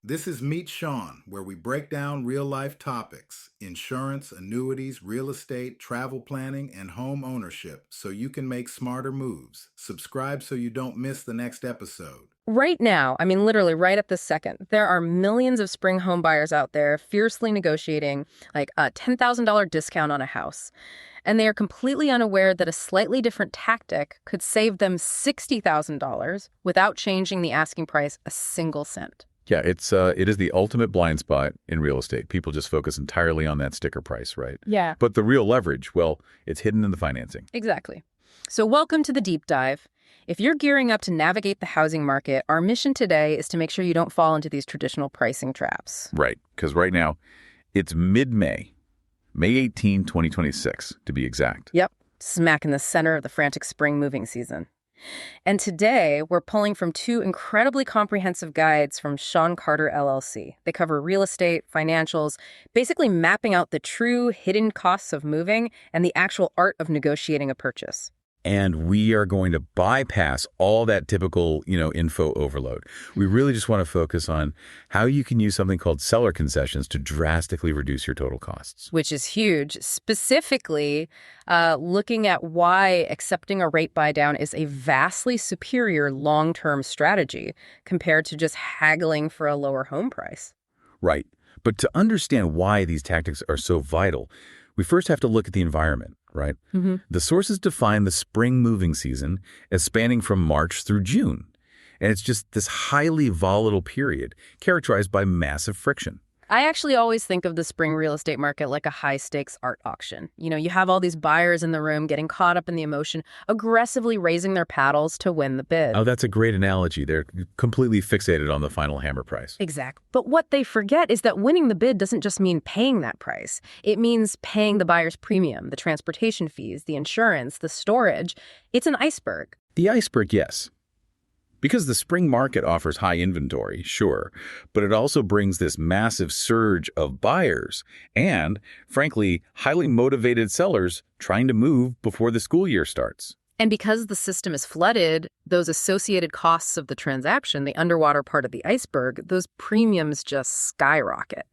This is Meet Sean, where we break down real life topics insurance, annuities, real estate, travel planning, and home ownership so you can make smarter moves. Subscribe so you don't miss the next episode. Right now, literally right at this second, there are millions of spring home buyers out there fiercely negotiating like a $10,000 discount on a house. And they are completely unaware that a slightly different tactic could save them $60,000 without changing the asking price a single cent. Yeah, it is the ultimate blind spot in real estate. People just focus entirely on that sticker price, right? Yeah. But the real leverage, well, it's hidden in the financing. Exactly. So welcome to the deep dive. If you're gearing up to navigate the housing market, our mission today is to make sure you don't fall into these traditional pricing traps. Right, because right now, it's mid-May, May 18, 2026, to be exact. Yep, smack in the center of the frantic spring moving season. And today, we're pulling from two incredibly comprehensive guides from Sean Carter, LLC. They cover real estate, financials, basically mapping out the true hidden costs of moving and the actual art of negotiating a purchase. And we are going to bypass all that typical, info overload. We really just want to focus on how you can use something called seller concessions to drastically reduce your total costs. Which is huge, specifically looking at why accepting a rate buy down is a vastly superior long-term strategy compared to just haggling for a lower home price. Right. But to understand why these tactics are so vital, we first have to look at the environment, right? Mm-hmm. The sources define the spring moving season as spanning from March through June. And it's just this highly volatile period characterized by massive friction. I actually always think of the spring real estate market like a high-stakes art auction. You have all these buyers in the room getting caught up in the emotion, aggressively raising their paddles to win the bid. Oh, that's a great analogy. They're completely fixated on the final hammer price. Exact. But what they forget is that winning the bid doesn't just mean paying that price. It means paying the buyer's premium, the transportation fees, the insurance, the storage. It's an iceberg. The iceberg, yes. Because the spring market offers high inventory, sure, but it also brings this massive surge of buyers and, frankly, highly motivated sellers trying to move before the school year starts. And because the system is flooded, those associated costs of the transaction, the underwater part of the iceberg, those premiums just skyrocket.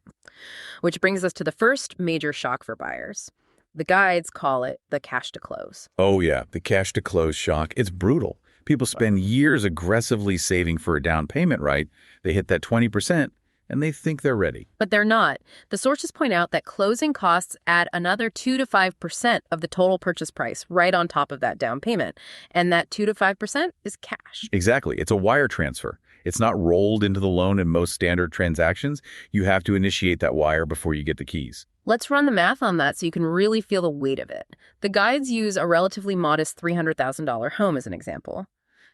Which brings us to the first major shock for buyers. The guides call it the cash to close. Oh yeah, the cash to close shock. It's brutal. People spend years aggressively saving for a down payment, right? They hit that 20% and they think they're ready. But they're not. The sources point out that closing costs add another 2 to 5% of the total purchase price right on top of that down payment. And that 2 to 5% is cash. Exactly. It's a wire transfer. It's not rolled into the loan in most standard transactions. You have to initiate that wire before you get the keys. Let's run the math on that so you can really feel the weight of it. The guides use a relatively modest $300,000 home as an example.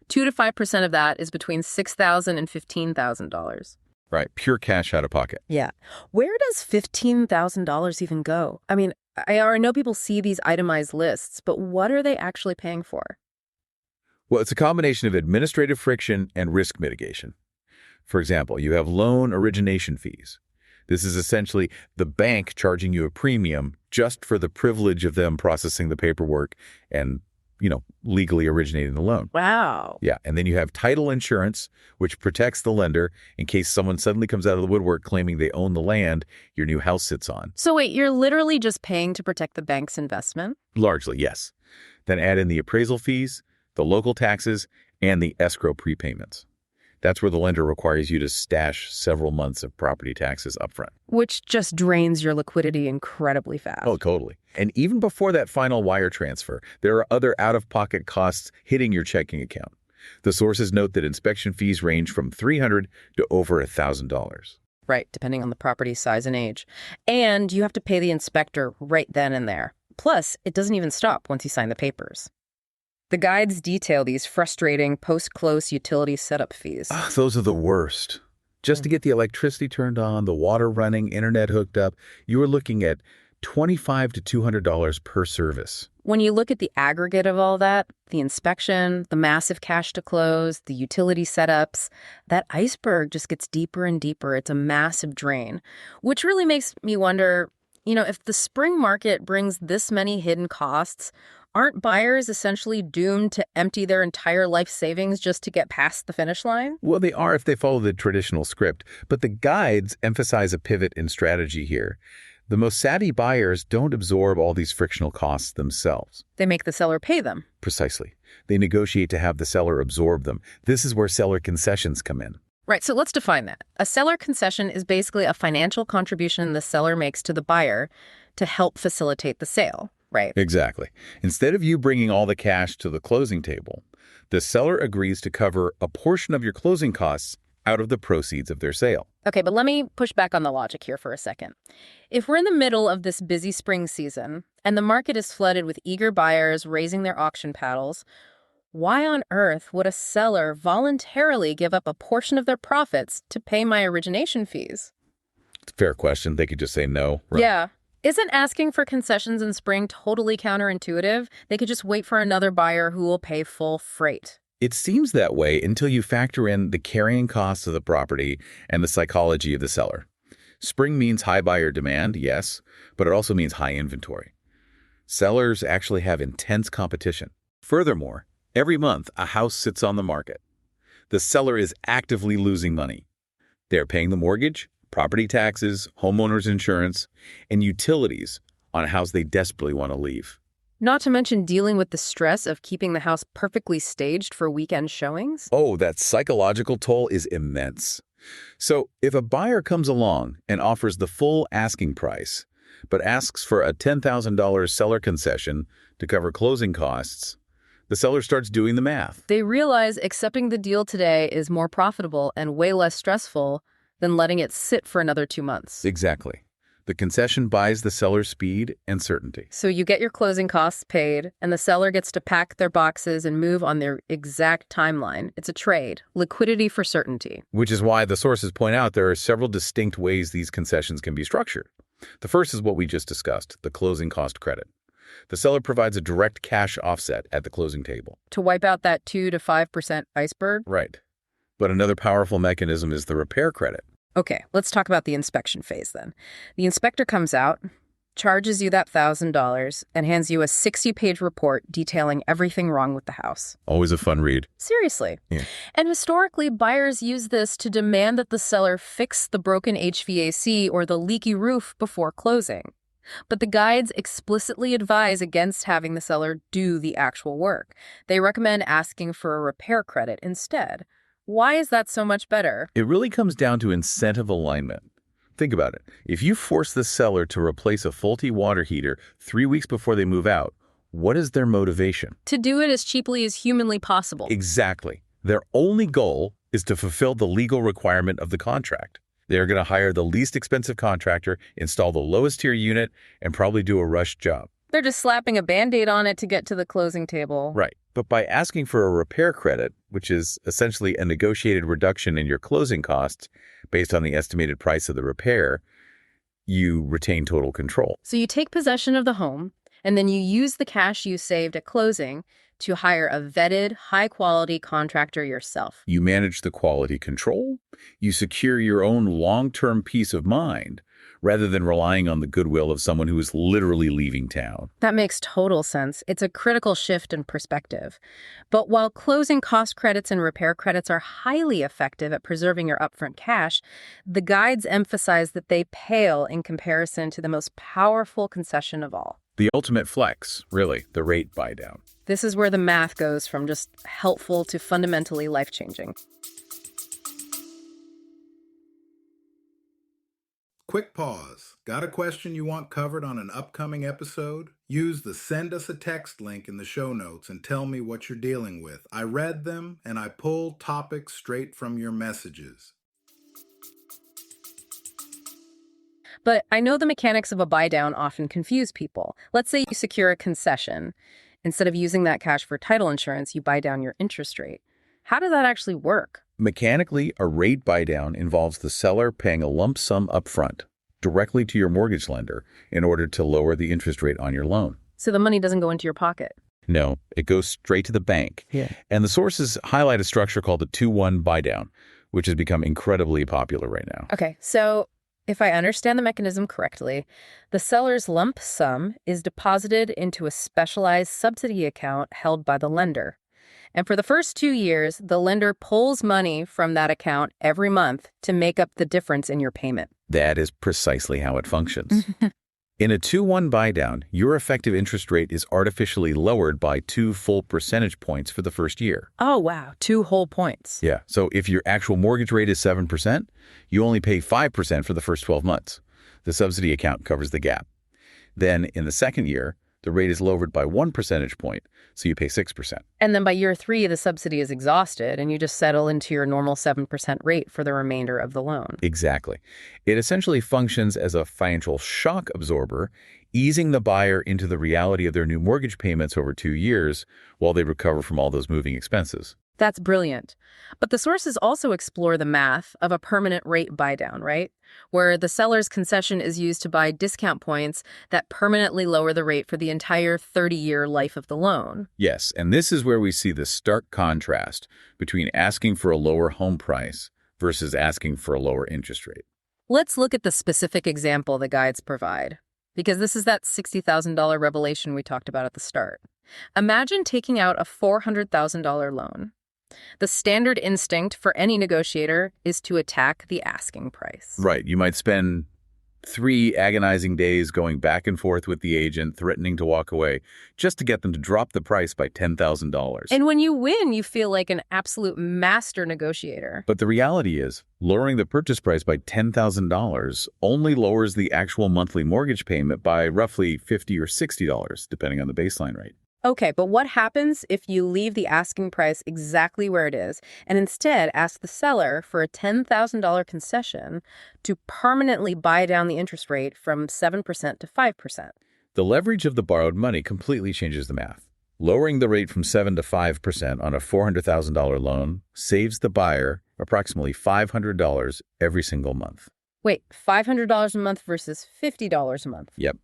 2 to 5% of that is between $6,000 and $15,000. Right, pure cash out of pocket. Yeah. Where does $15,000 even go? I know people see these itemized lists, but what are they actually paying for? Well, it's a combination of administrative friction and risk mitigation. For example, you have loan origination fees. This is essentially the bank charging you a premium just for the privilege of them processing the paperwork and, legally originating the loan. Wow. Yeah, and then you have title insurance, which protects the lender in case someone suddenly comes out of the woodwork claiming they own the land your new house sits on. So wait, you're literally just paying to protect the bank's investment? Largely, yes. Then add in the appraisal fees, the local taxes, and the escrow prepayments. That's where the lender requires you to stash several months of property taxes upfront. Which just drains your liquidity incredibly fast. Oh, totally. And even before that final wire transfer, there are other out-of-pocket costs hitting your checking account. The sources note that inspection fees range from $300 to over $1,000. Right, depending on the property's size and age. And you have to pay the inspector right then and there. Plus, it doesn't even stop once you sign the papers. The guides detail these frustrating post-close utility setup fees. Those are the worst. Just to get the electricity turned on, the water running, internet hooked up, you are looking at $25 to $200 per service. When you look at the aggregate of all that, the inspection, the massive cash to close, the utility setups, that iceberg just gets deeper and deeper. It's a massive drain, which really makes me wonder, if the spring market brings this many hidden costs, Aren't buyers essentially doomed to empty their entire life savings just to get past the finish line? Well, they are if they follow the traditional script, but the guides emphasize a pivot in strategy here. The most savvy buyers don't absorb all these frictional costs themselves. They make the seller pay them. Precisely. They negotiate to have the seller absorb them. This is where seller concessions come in. Right, so let's define that. A seller concession is basically a financial contribution the seller makes to the buyer to help facilitate the sale, right? Exactly. Instead of you bringing all the cash to the closing table, the seller agrees to cover a portion of your closing costs out of the proceeds of their sale. Okay, but let me push back on the logic here for a second. If we're in the middle of this busy spring season and the market is flooded with eager buyers raising their auction paddles, why on earth would a seller voluntarily give up a portion of their profits to pay my origination fees? It's a fair question. They could just say no. Right? Yeah. Isn't asking for concessions in spring totally counterintuitive? They could just wait for another buyer who will pay full freight. It seems that way until you factor in the carrying costs of the property and the psychology of the seller. Spring means high buyer demand, yes, but it also means high inventory. Sellers actually have intense competition. Furthermore, every month a house sits on the market. The seller is actively losing money. They're paying the mortgage, property taxes, homeowners insurance, and utilities on a house they desperately want to leave. Not to mention dealing with the stress of keeping the house perfectly staged for weekend showings. Oh, that psychological toll is immense. So if a buyer comes along and offers the full asking price, but asks for a $10,000 seller concession to cover closing costs, the seller starts doing the math. They realize accepting the deal today is more profitable and way less stressful than letting it sit for another 2 months. Exactly. The concession buys the seller speed and certainty. So you get your closing costs paid, and the seller gets to pack their boxes and move on their exact timeline. It's a trade. Liquidity for certainty. Which is why the sources point out there are several distinct ways these concessions can be structured. The first is what we just discussed, the closing cost credit. The seller provides a direct cash offset at the closing table. To wipe out that 2 to 5% iceberg? Right. But another powerful mechanism is the repair credit. Okay, let's talk about the inspection phase then. The inspector comes out, charges you that $1,000, and hands you a 60-page report detailing everything wrong with the house. Always a fun read. Seriously. Yeah. And historically, buyers use this to demand that the seller fix the broken HVAC or the leaky roof before closing. But the guides explicitly advise against having the seller do the actual work. They recommend asking for a repair credit instead. Why is that so much better? It really comes down to incentive alignment. Think about it. If you force the seller to replace a faulty water heater 3 weeks before they move out, what is their motivation? To do it as cheaply as humanly possible. Exactly. Their only goal is to fulfill the legal requirement of the contract. They're going to hire the least expensive contractor, install the lowest tier unit, and probably do a rushed job. They're just slapping a Band-Aid on it to get to the closing table. Right. But by asking for a repair credit, which is essentially a negotiated reduction in your closing costs based on the estimated price of the repair, you retain total control. So you take possession of the home, and then you use the cash you saved at closing to hire a vetted, high-quality contractor yourself. You manage the quality control. You secure your own long-term peace of mind rather than relying on the goodwill of someone who is literally leaving town. That makes total sense. It's a critical shift in perspective. But while closing cost credits and repair credits are highly effective at preserving your upfront cash, the guides emphasize that they pale in comparison to the most powerful concession of all. The ultimate flex, really, the rate buy-down. This is where the math goes from just helpful to fundamentally life-changing. Quick pause. Got a question you want covered on an upcoming episode? Use the Send Us a Text link in the show notes and tell me what you're dealing with. I read them and I pulled topics straight from your messages. But I know the mechanics of a buy-down often confuse people. Let's say you secure a concession. Instead of using that cash for title insurance, you buy down your interest rate. How does that actually work? Mechanically, a rate buy-down involves the seller paying a lump sum upfront directly to your mortgage lender in order to lower the interest rate on your loan. So the money doesn't go into your pocket. No, it goes straight to the bank. Yeah. And the sources highlight a structure called the 2-1 buy-down, which has become incredibly popular right now. Okay, so If I understand the mechanism correctly, the seller's lump sum is deposited into a specialized subsidy account held by the lender. And for the first 2 years, the lender pulls money from that account every month to make up the difference in your payment. That is precisely how it functions. In a 2-1 buy-down, your effective interest rate is artificially lowered by 2 full percentage points for the first year. Oh, wow. 2 whole points. Yeah, so if your actual mortgage rate is 7%, you only pay 5% for the first 12 months. The subsidy account covers the gap. Then, in the second year, the rate is lowered by 1 percentage point, so you pay 6%. And then by year 3, the subsidy is exhausted, and you just settle into your normal 7% rate for the remainder of the loan. Exactly. It essentially functions as a financial shock absorber, easing the buyer into the reality of their new mortgage payments over 2 years while they recover from all those moving expenses. That's brilliant. But the sources also explore the math of a permanent rate buy-down, right? Where the seller's concession is used to buy discount points that permanently lower the rate for the entire 30-year life of the loan. Yes, and this is where we see the stark contrast between asking for a lower home price versus asking for a lower interest rate. Let's look at the specific example the guides provide, because this is that $60,000 revelation we talked about at the start. Imagine taking out a $400,000 loan. The standard instinct for any negotiator is to attack the asking price. Right. You might spend 3 agonizing days going back and forth with the agent, threatening to walk away, just to get them to drop the price by $10,000. And when you win, you feel like an absolute master negotiator. But the reality is, lowering the purchase price by $10,000 only lowers the actual monthly mortgage payment by roughly $50 or $60, depending on the baseline rate. Okay, but what happens if you leave the asking price exactly where it is and instead ask the seller for a $10,000 concession to permanently buy down the interest rate from 7% to 5%? The leverage of the borrowed money completely changes the math. Lowering the rate from 7 to 5% on a $400,000 loan saves the buyer approximately $500 every single month. Wait, $500 a month versus $50 a month? Yep.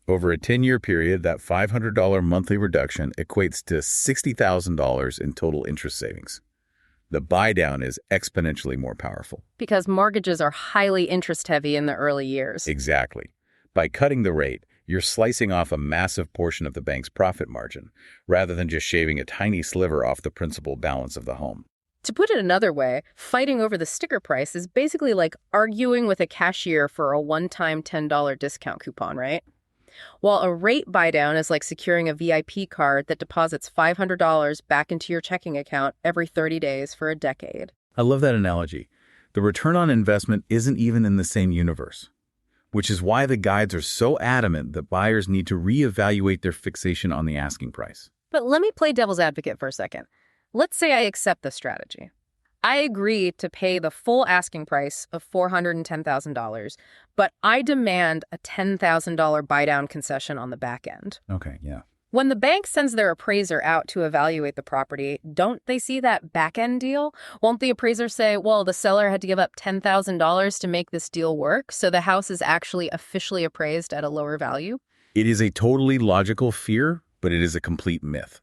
Over a 10-year period, that $500 monthly reduction equates to $60,000 in total interest savings. The buy-down is exponentially more powerful. Because mortgages are highly interest-heavy in the early years. Exactly. By cutting the rate, you're slicing off a massive portion of the bank's profit margin, rather than just shaving a tiny sliver off the principal balance of the home. To put it another way, fighting over the sticker price is basically like arguing with a cashier for a one-time $10 discount coupon, right? While a rate buy-down is like securing a VIP card that deposits $500 back into your checking account every 30 days for a decade. I love that analogy. The return on investment isn't even in the same universe, which is why the guides are so adamant that buyers need to reevaluate their fixation on the asking price. But let me play devil's advocate for a second. Let's say I accept this strategy. I agree to pay the full asking price of $410,000, but I demand a $10,000 buy-down concession on the back end. Okay, yeah. When the bank sends their appraiser out to evaluate the property, don't they see that back-end deal? Won't the appraiser say, well, the seller had to give up $10,000 to make this deal work, so the house is actually officially appraised at a lower value? It is a totally logical fear, but it is a complete myth.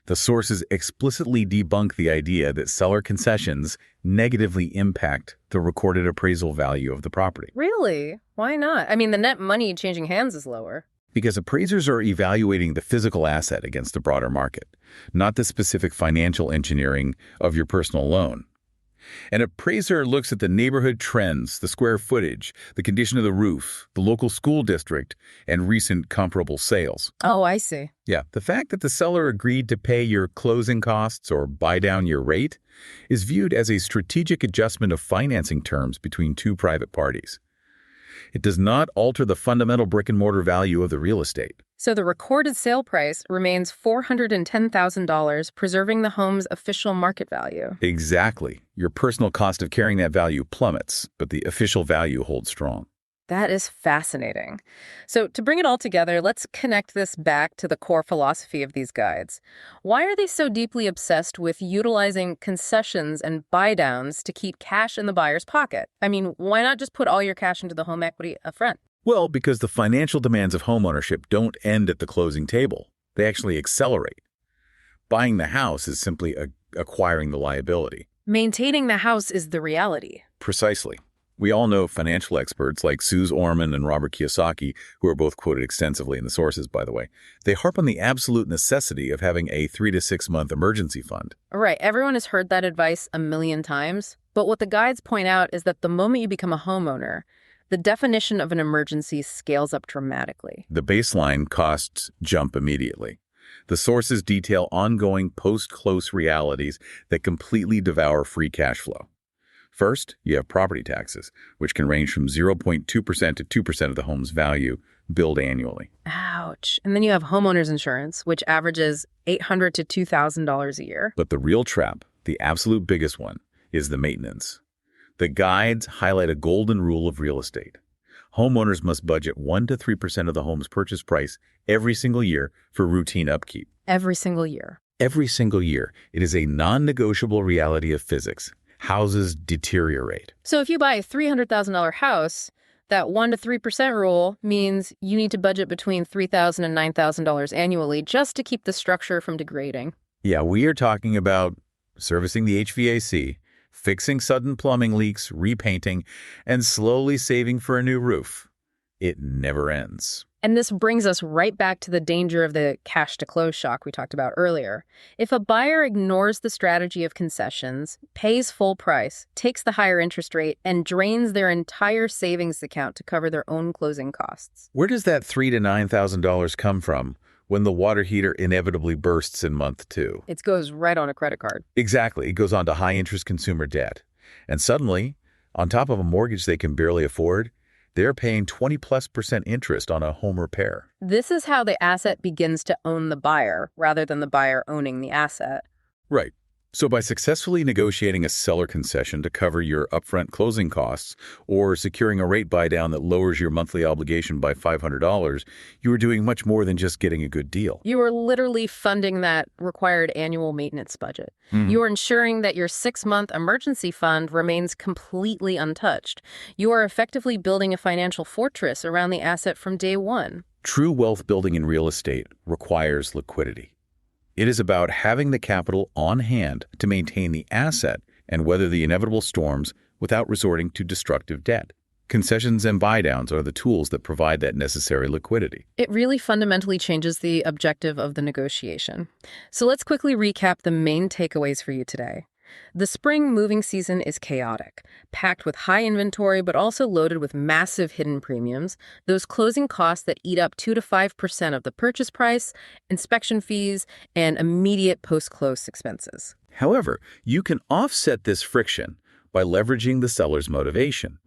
The sources explicitly debunk the idea that seller concessions negatively impact the recorded appraisal value of the property. Really? Why not? I mean, the net money changing hands is lower. Because appraisers are evaluating the physical asset against the broader market, not the specific financial engineering of your personal loan. An appraiser looks at the neighborhood trends, the square footage, the condition of the roof, the local school district, and recent comparable sales. Oh, I see. Yeah, the fact that the seller agreed to pay your closing costs or buy down your rate is viewed as a strategic adjustment of financing terms between two private parties. It does not alter the fundamental brick-and-mortar value of the real estate. So the recorded sale price remains $410,000, preserving the home's official market value. Exactly. Your personal cost of carrying that value plummets, but the official value holds strong. That is fascinating. So to bring it all together, let's connect this back to the core philosophy of these guides. Why are they so deeply obsessed with utilizing concessions and buy-downs to keep cash in the buyer's pocket? I mean, why not just put all your cash into the home equity upfront? Well, because the financial demands of homeownership don't end at the closing table. They actually accelerate. Buying the house is simply acquiring the liability. Maintaining the house is the reality. Precisely. We all know financial experts like Suze Orman and Robert Kiyosaki, who are both quoted extensively in the sources, by the way. They harp on the absolute necessity of having a 3 to 6 month emergency fund. Right, everyone has heard that advice a million times, but what the guides point out is that the moment you become a homeowner, the definition of an emergency scales up dramatically. The baseline costs jump immediately. The sources detail ongoing post-close realities that completely devour free cash flow. First, you have property taxes, which can range from 0.2% to 2% of the home's value, billed annually. Ouch. And then you have homeowners insurance, which averages $800 to $2,000 a year. But the real trap, the absolute biggest one, is the maintenance. The guides highlight a golden rule of real estate. Homeowners must budget 1 to 3% of the home's purchase price every single year for routine upkeep. Every single year. Every single year. It is a non-negotiable reality of physics. Houses deteriorate. So if you buy a $300,000 house, that 1 to 3% rule means you need to budget between $3,000 and $9,000 annually just to keep the structure from degrading. Yeah, we are talking about servicing the HVAC, fixing sudden plumbing leaks, repainting, and slowly saving for a new roof. It never ends. And this brings us right back to the danger of the cash-to-close shock we talked about earlier. If a buyer ignores the strategy of concessions, pays full price, takes the higher interest rate, and drains their entire savings account to cover their own closing costs. Where does that $3,000 to $9,000 come from when the water heater inevitably bursts in month 2? It goes right on a credit card. Exactly. It goes on to high-interest consumer debt. And suddenly, on top of a mortgage they can barely afford, they're paying 20+% interest on a home repair. This is how the asset begins to own the buyer, rather than the buyer owning the asset. Right. So by successfully negotiating a seller concession to cover your upfront closing costs or securing a rate buy-down that lowers your monthly obligation by $500, you are doing much more than just getting a good deal. You are literally funding that required annual maintenance budget. You are ensuring that your 6-month emergency fund remains completely untouched. You are effectively building a financial fortress around the asset from day one. True wealth building in real estate requires liquidity. It is about having the capital on hand to maintain the asset and weather the inevitable storms without resorting to destructive debt. Concessions and buy-downs are the tools that provide that necessary liquidity. It really fundamentally changes the objective of the negotiation. So let's quickly recap the main takeaways for you today. The spring moving season is chaotic, packed with high inventory but also loaded with massive hidden premiums, those closing costs that eat up 2 to 5% of the purchase price, inspection fees, and immediate post-close expenses. However, you can offset this friction by leveraging the seller's motivation.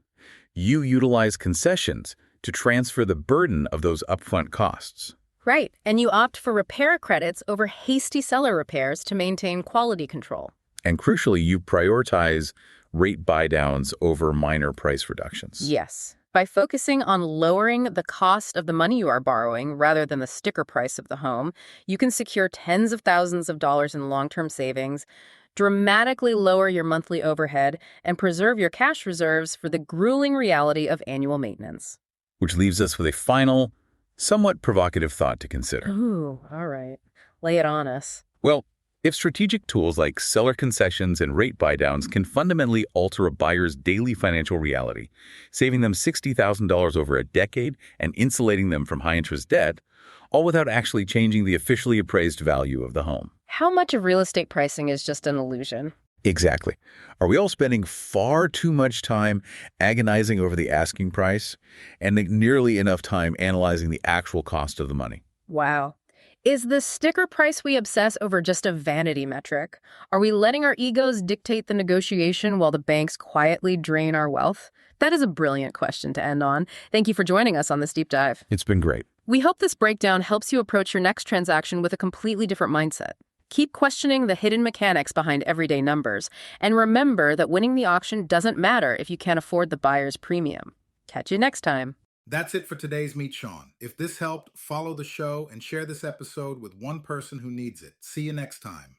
You utilize concessions to transfer the burden of those upfront costs. Right, and you opt for repair credits over hasty seller repairs to maintain quality control. And crucially, you prioritize rate buy-downs over minor price reductions. Yes. By focusing on lowering the cost of the money you are borrowing rather than the sticker price of the home, you can secure tens of thousands of dollars in long-term savings, dramatically lower your monthly overhead, and preserve your cash reserves for the grueling reality of annual maintenance. Which leaves us with a final, somewhat provocative thought to consider. Ooh, all right. Lay it on us. Well, if strategic tools like seller concessions and rate buy-downs can fundamentally alter a buyer's daily financial reality, saving them $60,000 over a decade and insulating them from high-interest debt, all without actually changing the officially appraised value of the home. How much of real estate pricing is just an illusion? Exactly. Are we all spending far too much time agonizing over the asking price and nearly enough time analyzing the actual cost of the money? Wow. Is the sticker price we obsess over just a vanity metric? Are we letting our egos dictate the negotiation while the banks quietly drain our wealth? That is a brilliant question to end on. Thank you for joining us on this deep dive. It's been great. We hope this breakdown helps you approach your next transaction with a completely different mindset. Keep questioning the hidden mechanics behind everyday numbers, and remember that winning the auction doesn't matter if you can't afford the buyer's premium. Catch you next time. That's it for today's Meet Sean. If this helped, follow the show and share this episode with one person who needs it. See you next time.